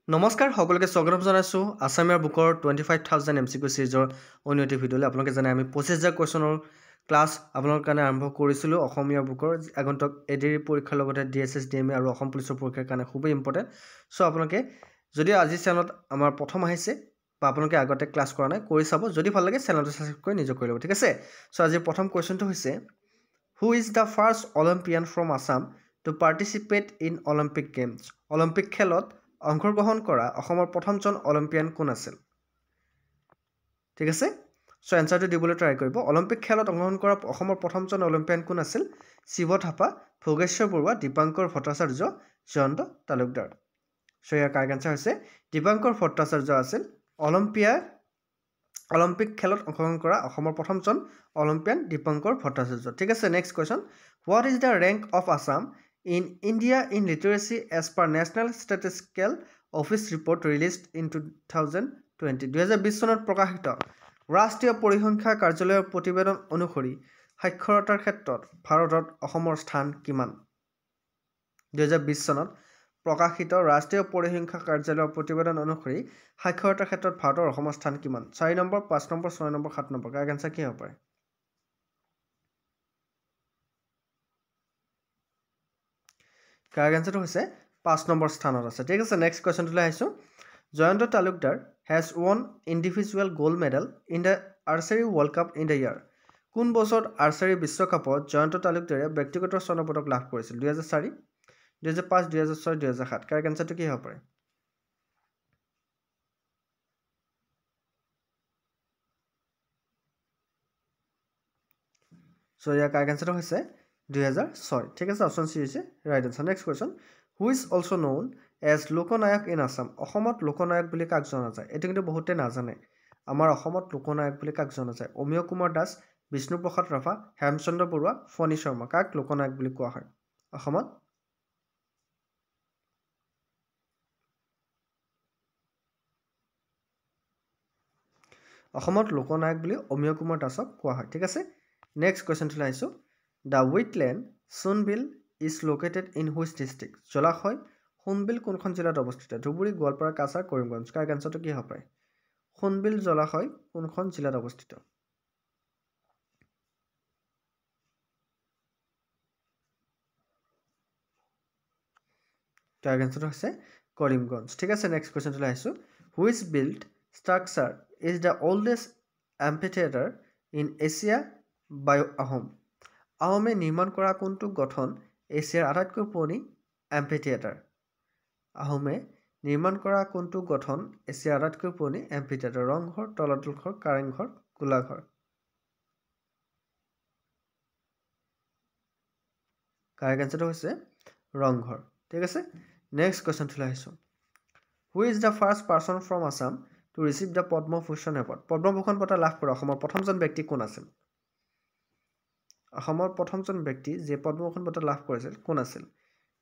নমস্কাৰ সকলোকে স্বাগতম জনাইছোঁ আছামিয়াৰ বুকৰ 25,000 MCQ চিৰিজৰ অন্য ভিডিঅ'লৈ আপোনালোকে জানে আমি 25,000 কুৱেশ্যনৰ ক্লাছ আপোনালোকৰ কাৰণে আৰম্ভ কৰিছিলোঁ অসমীয়া বুকৰ আগন্তুক এডিআৰি পৰীক্ষাৰ লগতে DSS DMA আৰু অসম পুলিচৰ পৰীক্ষাৰ কাৰণে খুবেই ইম্পৰ্টেণ্ট চ' আপোনালোকে যদি আজি চেনেলত আমাৰ প্ৰথম আহিছে বা আপোনালোকে আগতে ক্লাছ কৰা নাই কৰি চাব যদি ভাল লাগে চেনেলটো ছাবস্ক্ৰাইব কৰি নিজে কৰি ল'ব ঠিক আছে চ' আজিৰ প্ৰথম কুৱেশ্যনটো হৈছে হু is the first Olympian from Assam to participate in Olympic games Olympic খেলত অংশগ্ৰহণ কৰা অসমৰ প্ৰথমজন অলিম্পিয়ান কোন আছিল ঠিক আছে সো এনসাৰটো দিবলৈ ট্ৰাই কৰিব অলিম্পিক খেলত অংশগ্ৰহণ কৰা অসমৰ প্ৰথমজন অলিম্পিয়ান কোন আছিল শিৱ থাপা ভোগেশ্বৰ বৰুৱা দীপাংকৰ ভট্টাচাৰ্য জয়ন্ত তালুকদাৰ সো ইয়াৰ কাৰেক্ট আনসাৰ হৈছে দীপাংকৰ ভট্টাচাৰ্য আছিল অলিম্পিক খেলত অংশগ্ৰহণ কৰা অসমৰ প্ৰথমজন অলিম্পিয়ান দীপাংকৰ ভট্টাচাৰ্য ঠিক আছে next question what is the rank of Assam in India in literacy as per National Statistical Office report released in 2020 2020 চনত প্ৰকাশিত ৰাষ্ট্ৰীয় পৰিসংখ্যা কাৰ্যালয়ৰ প্ৰতিবেদন অনুসৰি সাক্ষৰতাৰ ক্ষেত্ৰত ভাৰতত অসমৰ স্থান কিমান 2020 চনত প্ৰকাশিত ৰাষ্ট্ৰীয় পৰিসংখ্যা কাৰ্যালয়ৰ প্ৰতিবেদন অনুসৰি সাক্ষৰতাৰ ক্ষেত্ৰত ভাৰতৰ অসমৰ স্থান কিমান 4 number 5 number 6 number 7 number correct answer কি হ'ব পাৰে কাৰেক্ট আনসাৰটো হৈছে 5 নম্বৰ স্থানত আছে ঠিক আছে নেক্সট কোৱেশ্চনটোলৈ আহিছো Jayanta Talukdar has won individual gold medal in the archery world cup in the year কোন বছৰত আৰ্চাৰী বিশ্বকাপত জয়ন্ত তালুকদাৰে ব্যক্তিগত স্বৰ্ণ পদক লাভ কৰিছিল 2004 2005 2006 2007 কাৰেক্ট আনসাৰটো কি হ'ব পাৰে সো ইয়াৰ কাৰেক্ট আনসাৰটো হৈছে 2006 ঠিক আছে অপশন সি হৈছে right answer next question who is also known as Loknayak in Assam অসমত লোকনায়ক বুলি কাক জনা যায় এটো কিন্তু বহুতে নাজানে আমাৰ অসমত লোকনায়ক বুলি কাক জনা যায় অমিয় কুমাৰ দাস বিষ্ণুপ্ৰসাদ ৰাভা হেমচন্দ্ৰ বৰুৱা ফণী শৰ্মা কাক লোকনায়ক বুলি কোৱা হয় অসমত লোকনায়ক বুলি অমিয় কুমাৰ দাসক কোৱা হয় ঠিক আছে নেক্সট কোৱেশ্চনটো আহিছো the wetland Sonbeel is located in which district জলাশয় সোণবিল কোনখন জিলাত অৱস্থিত ধুবুৰী গোৱালপাৰা কাছাৰ কৰিমগঞ্জ কাৰেক্ট আনসাৰটো কি হ'ব পাৰে সোণবিল জলাশয় কোনখন জিলাত অৱস্থিত কাৰেক্ট আনসাৰটো হৈছে কৰিমগঞ্জ ঠিক আছে নেক্সট কোৱেশ্চনটো আহিছো which build structure is the oldest amphitheater in Asia by Ahom. আহোমে নিৰ্মাণ কৰা কোনটো গঠন এছিয়াৰ আটাইতকৈ পুৰণি এম্ফিথিয়েটাৰ আহোমে নিৰ্মাণ কৰা কোনটো গঠন এছিয়াৰ আটাইতকৈ পুৰণি এম্ফিথিয়েটাৰ ৰংঘৰ তলাতল ঘৰ কাৰেংঘৰ গোলাঘৰ কাৰেক্ট আনসাৰটো হৈছে ৰংঘৰ ঠিক আছে নেক্সট কোৱেশ্চনটো আহিছো হু is the first person from Assam to receive the Padma Bhushan Award. Padma Bhushan বঁটা লাভ কৰা অসমৰ প্ৰথমজন ব্যক্তি কোন আছিল অসমৰ প্ৰথমজন ব্যক্তি যে পদ্মভূষণ বঁটা লাভ কৰিছিল কোন আছিল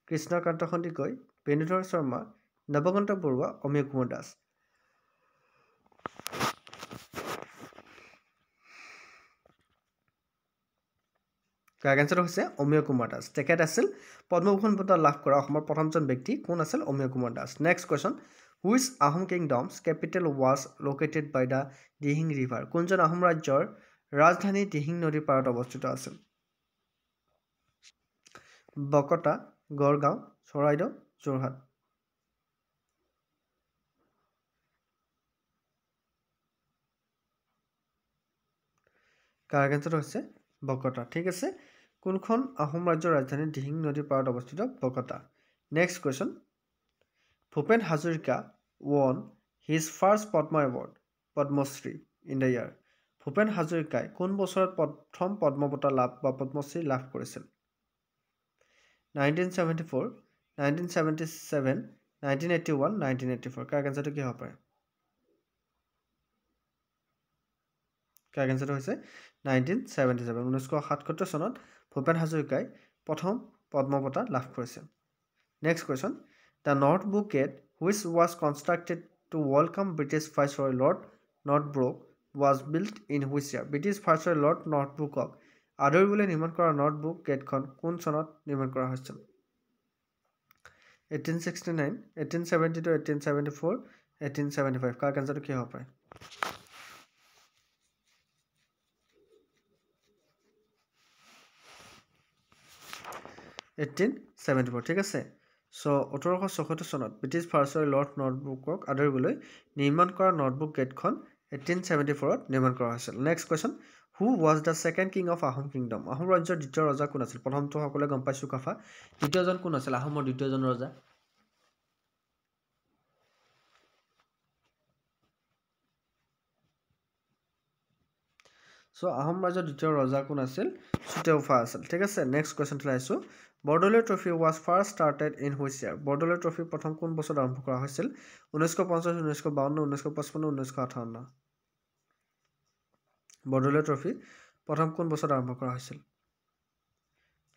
কৃষ্ণকান্ত সন্দিকৈ বেণুধৰ শৰ্মা নৱকান্ত বৰুৱা অমিয় কুমাৰ দাস কাৰেক্ট আনসাৰ হৈছে অমিয় কুমাৰ দাস তেখেত আছিল পদ্মভূষণ বঁটা লাভ কৰা অসমৰ প্ৰথমজন ব্যক্তি কোন আছিল Amiya Kumar Das next question Which Ahom kingdom's capital was located by the Dihing River? কোনজন আহোম ৰাজ্যৰ ৰাজধানী দিহিং নদীৰ পাৰত অৱস্থিত আছিল বকতা গড়গাঁও চৰাইদেউ যোৰহাট কাৰেক্ট আনসাৰ হৈছে বকতা ঠিক আছে কোনখন আহোম ৰাজ্যৰ ৰাজধানী দিহিং নদীৰ পাৰত অৱস্থিত Bokota next question Bhupen Hazarika won his first Padma Award, Padma Shri, in the year. Bhupen Hazarika কোন বছৰত প্ৰথম পদ্ম বঁটা লাভ বা পদ্মশ্ৰী লাভ কৰিছিল 1974 1977 1981 1984 কাৰেক্ট আনসাৰটো কি হ'ব পাৰে কাৰেক্ট আনসাৰটো হৈছে 1977 1977 চনত ভূপেন হাজৰিকাই প্ৰথম পদ্ম বঁটা লাভ কৰিছিল next question The Northbrook Gate, which was constructed to welcome British Viceroy Lord Northbrook, was built in which year? British Viceroy Lord Northbrookক আদৰিবলৈ নিৰ্মাণ কৰা নৰ্থব্ৰুক গেটখন কোন চনত নিৰ্মাণ কৰা হৈছিল 1869, 1872, 1874, 1875. কাৰ কেঞ্চাৰটো কি হ'ব পাৰে? 1874, ঠিক আছে। চ' 1864 চনত ব্ৰিটিছ ভাৰ্চৰ লৰ্ড নৰ্থব্ৰুকক আদৰিবলৈ নিৰ্মাণ কৰা নৰ্থব্ৰুক গেটখন 1874 নিৰ্মাণ কৰা হৈছিল। Next question, who was the second king of Ahom kingdom? Ahom ৰাজ্যৰ দ্বিতীয় ৰজা কোন আছিল? প্ৰথমটো সকলোৱে গম পাই চুকাফা। দ্বিতীয়জন কোন আছিল? আহোমৰ দ্বিতীয়জন ৰজা। চ' আহোম ৰাজ্যৰ দ্বিতীয় ৰজা কোন আছিল? চুতেওফা আছিল, ঠিক আছে। নেক্সট কুৱেশ্যনটো আহিছোঁ, Bordoloi trophy was first started in which year? Bordoloi trophy প্ৰথম কোন বছৰত আৰম্ভ কৰা হৈছিল? 1950, 1952, 1955, 1958। বৰদলৈ ট্ৰফি প্ৰথম কোন বছৰত আৰম্ভ কৰা হৈছিল?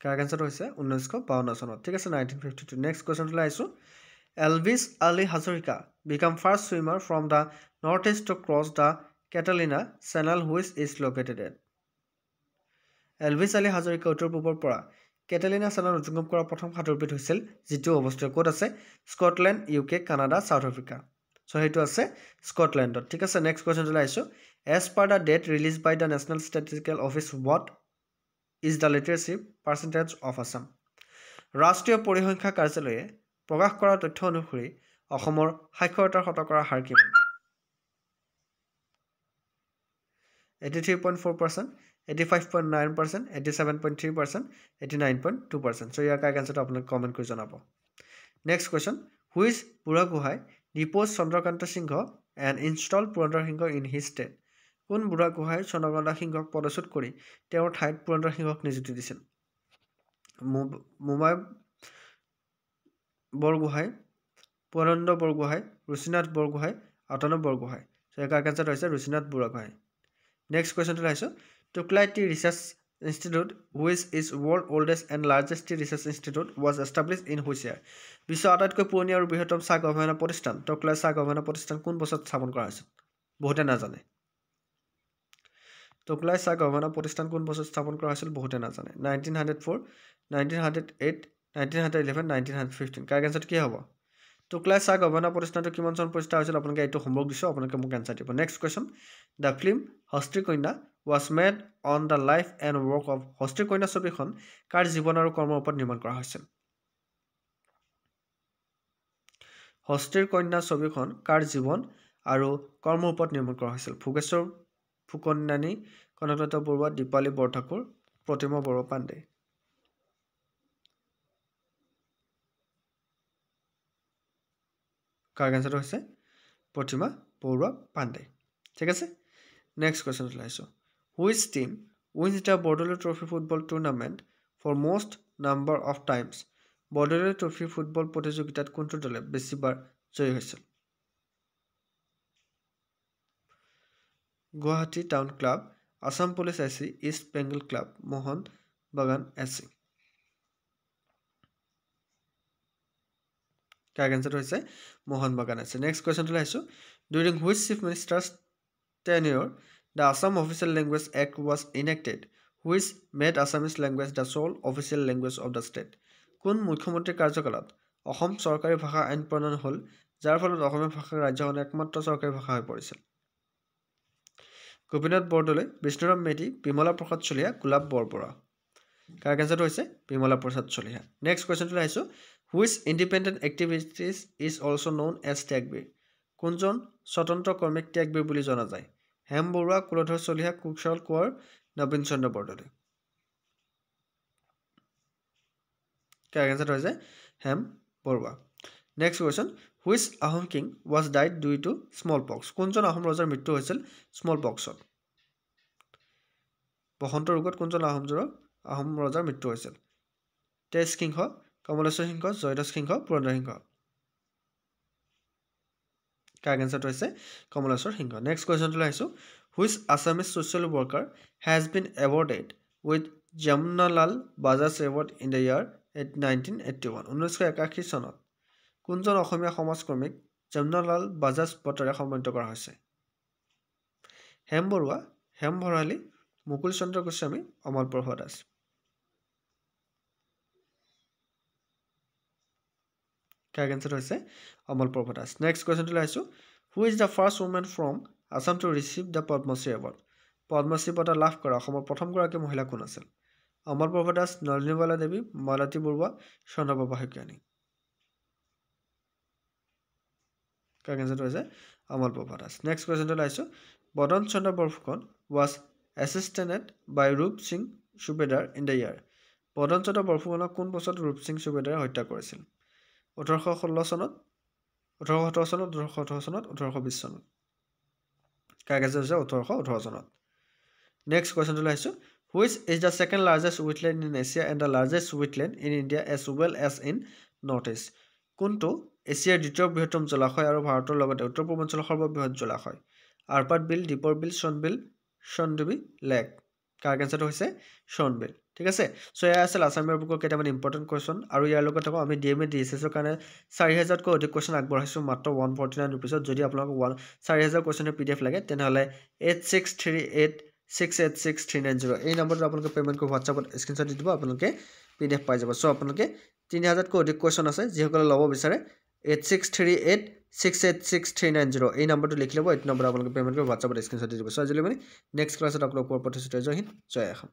কাৰেক্ট এনচাৰটো হৈছে 1952 চনত, ঠিক আছে, 1952। নেক্সট কুৱেশ্যনটো আহিছোঁ, Elvis Ali Hazarika became first swimmer from the North East to cross the Catalina channel which is located at? Elvis Ali Hazarika উত্তৰ পূবৰ পৰা কেটালিনা চেনেল অতিক্ৰম কৰা প্ৰথম সাঁতোৰবিদ হৈছিল, যিটো অৱস্থিত ক'ত আছে? Scotland, UK, Canada, South Africa. So' সেইটো আছে স্কটলেণ্ডত, ঠিক আছে। নেক্সট কুৱেশ্যনটো আহিছোঁ, as per the date release by the national statistical office what is the literacy percentage of Assam? ৰাষ্ট্ৰীয় পৰিসংখ্যা কাৰ্যালয়ে প্ৰকাশ কৰা তথ্য অনুসৰি অসমৰ সাক্ষৰতাৰ শতকৰা হাৰ কিমান? 83.4%, 85.9%, 87.3%, 89.2%. চ' ইয়াৰ কাৰেক্ট এনচাৰটো আপোনালোকে কমেণ্ট কৰি জনাব। Next question, which Buragohain depose Chandrakanta Singha and install Purandar Singha in his state? কোন বুঢ়াগোহাঁই চন্দ্ৰকান্ত সিংহক পদচ্যুত কৰি তেওঁৰ ঠাইত পুৰন্দৰ সিংহক নিযুক্তি দিছিল? মোমাই বৰগোহাঁই, পুৰন্দৰ বৰগোহাঁই, ৰুচিনাথ বৰগোহাঁই, আতন বৰগোহাঁই। চ' ইয়াৰ কাৰেক্ট এনচাৰটো হৈছে ৰুচিনাথ বুঢ়াগোহাঁই। নেক্সট কুৱেশ্যনটো আহিছোঁ, Tocklai tea research institute which is world oldest and largest tea research institute was establish in which year? বিশ্বৰ আটাইতকৈ পুৰণি আৰু বৃহত্তম চাহ গৱেষণা প্ৰতিষ্ঠান টুকলাই চাহ গৱেষণা প্ৰতিষ্ঠান কোন বছৰত স্থাপন কৰা হৈছিল? বহুতে নাজানে। টুকলাই চাহ গৱেষণা প্ৰতিষ্ঠান কোন বছৰত স্থাপন কৰা হৈছিল? বহুতে নাজানে। 1904, 1908, 1911, 1915। কাৰেক্ট এনচাৰটো কি হ'ব? টুকলাই চাহ গৱেষণা প্ৰতিষ্ঠানটো কিমান চনত প্ৰতিষ্ঠা হৈছিল? আপোনালোকে এইটো হোমৱৰ্ক দিছোঁ, আপোনালোকে মোক এনচাৰ দিব। Next question, the film Hastir Kanya was made on the life and work of? Hastir Kanya ছবিখন কাৰ জীৱন আৰু কৰ্মৰ ওপৰত নিৰ্মাণ কৰা হৈছিল? হস্তিৰ কন্যা ছবিখন কাৰ জীৱন আৰু কৰ্মৰ ওপৰত নিৰ্মাণ কৰা হৈছিল? ভোগেশ্বৰ ফুকননানী, কনকলতা বৰুৱা, দীপালী বৰঠাকুৰ, প্ৰতিমা বৰুৱা পাণ্ডে। কাৰেক্ট এনচাৰটো হৈছে প্ৰতিমা বৰুৱা পাণ্ডে, ঠিক আছে। নেক্সট কুৱেশ্যনটো আহিছোঁ, which team wins the Bordoloi trophy football tournament for most number of times? Bordoloi trophy football প্ৰতিযোগিতাত কোনটো দলে বেছিবাৰ জয়ী হৈছিল? Guwahati town club, Assam police SC, East Bengal club, Mohun Bagan SC। Correct এনচাৰটো হৈছে মোহন বাগান SC। নেক্সট কুৱেশ্যনটো আহিছোঁ, during which chief ministers tenure the Assam official language act was enacted which made Assamese language the sole official language of the state? কোন মুখ্যমন্ত্ৰীৰ কাৰ্যকালত অসম চৰকাৰী ভাষা আইন প্ৰণয়ন হ'ল, যাৰ ফলত অসমীয়া ভাষা ৰাজ্যখনৰ একমাত্ৰ চৰকাৰী ভাষা হৈ পৰিছিল? গোপীনাথ বৰদলৈ, বিষ্ণুৰাম মেধি, বিমলা প্ৰসাদ চলিহা, গোলাপ বৰবৰা। কাৰেক্ট এনচাৰটো হৈছে বিমলা প্ৰসাদ চলিহা। নেক্সট কুৱেশ্যনটো আহিছোঁ, which independent activities is also' known as Tyagbir? কোনজন স্বতন্ত্ৰ কৰ্মীক ত্যাগবীৰ বুলি জনা যায়? হেম বৰুৱা, কুলধৰ চলিহা, কুশল কোঁৱৰ, নবীন চন্দ্ৰ বৰদলৈ। কাৰেক্ট এনচাৰটো হৈছে Hem Barua. Next question, which Ahom king was died due to smallpox? কোনজন আহোম ৰজাৰ মৃত্যু হৈছিল স্মল পক্সত? বসন্ত ৰোগত কোনজন আহোম ৰজাৰ মৃত্যু হৈছিল? তেজ সিংহ, কমলেশ্বৰ সিংহ, জয়ধ্বজ সিংহ, পুৰন্দৰ সিংহ। কাৰেক্ট এনচাৰটো হৈছে কমলেশ্বৰ সিংহ। নেক্সট কুৱেশ্যনটো আহিছোঁ, which Assamese social worker has been awarded with Jamnalal Bajaj award in the year 1981? 1981 চনত কোনজন অসমীয়া সমাজকৰ্মীক যমুনালাল বাজাজ বঁটাৰে সন্মানিত কৰা হৈছে? হেম বৰুৱা, হেম ভৰালী, মুকুল চন্দ্ৰ গোস্বামী, অমল বৰুৱা দাস। কাৰেক্ট আনসাৰ হৈছে অমল প্ৰভা দাস নেক্সট কোৱেশ্চনটো লাইছো who is the first women from Assam to receive the Padmashri award Padmashri বঁটা লাভ কৰা অসমৰ প্ৰথমগৰাকী মহিলা কোন আছিল অমল প্ৰভা দাস নলিনীবালা দেৱী মালতী বৰুৱা চন্দ্ৰপ্ৰভা শইকীয়ানী কাৰেক্ট আনসাৰ হৈছে অমল প্ৰভা দাস নেক্সট কোৱেশ্চনটো লাইছো Badan Chandra Borphukan was assassinated by Rup Singh Subedar in the year বদন চন্দ্ৰ বৰফুকনক কোন বছৰত ৰূপ সিং সুবেদাৰে হত্যা কৰিছিল 1816 চনত 1817 চনত 1818 চনত 1820 চনত কাৰেক্ট আনসাৰ হৈছে 1818 চনত নেক্সট কোৱেশ্চনটো লাইছো which is the second largest wetland in Asia and the largest wetland in India as well as in Northeast কোনটো এছিয়াৰ দ্বিতীয় বৃহত্তম জলাশয় আৰু ভাৰতৰ লগতে উত্তৰ পূৰ্বাঞ্চলৰ সৰ্ববৃহৎ জলাশয় আৰপাট বিল দীপৰ বিল শোণবিল সন্দুবি লেক কাৰেক্ট আনসাৰটো হৈছে শোণবিল ঠিক আছে সো এয়া আছিল আসামীয়া বুকৰ কেইটামান ইম্পৰ্টেণ্ট কোৱেশ্চন আৰু ইয়াৰ লগত আকৌ আমি ডিএমএ ডিএছএছৰ কাৰণে 4000 কৈ অধিক কোৱেশ্চন আগবঢ়াইছো মাত্ৰ 149 ৰুপিছত যদি আপোনাক 4000 কোৱেশ্চনৰ পিডিএফ লাগে তেনেহলে 8638686390 এই নম্বৰটো আপোনালোকে পেমেন্ট কৰি WhatsAppত স্ক্ৰিনশ্বট দি দিব আপোনালোকে পিডিএফ পাই যাব সো আপোনালোকে 3000 কৈ অধিক কোৱেশ্চন আছে যিসকলে ল'ব বিচাৰে 8638686390 এই নম্বৰটো লিখি ল'ব এই নম্বৰ আপোনালোকে পেমেন্ট কৰি WhatsAppত স্ক্ৰিনশ্বট দি দিব সো আজিলৈ মানে নেক্সট ক্লাছত আপোনালোকৰ প্ৰতিশ্ৰুতি জয় হিন্দ জয় অসম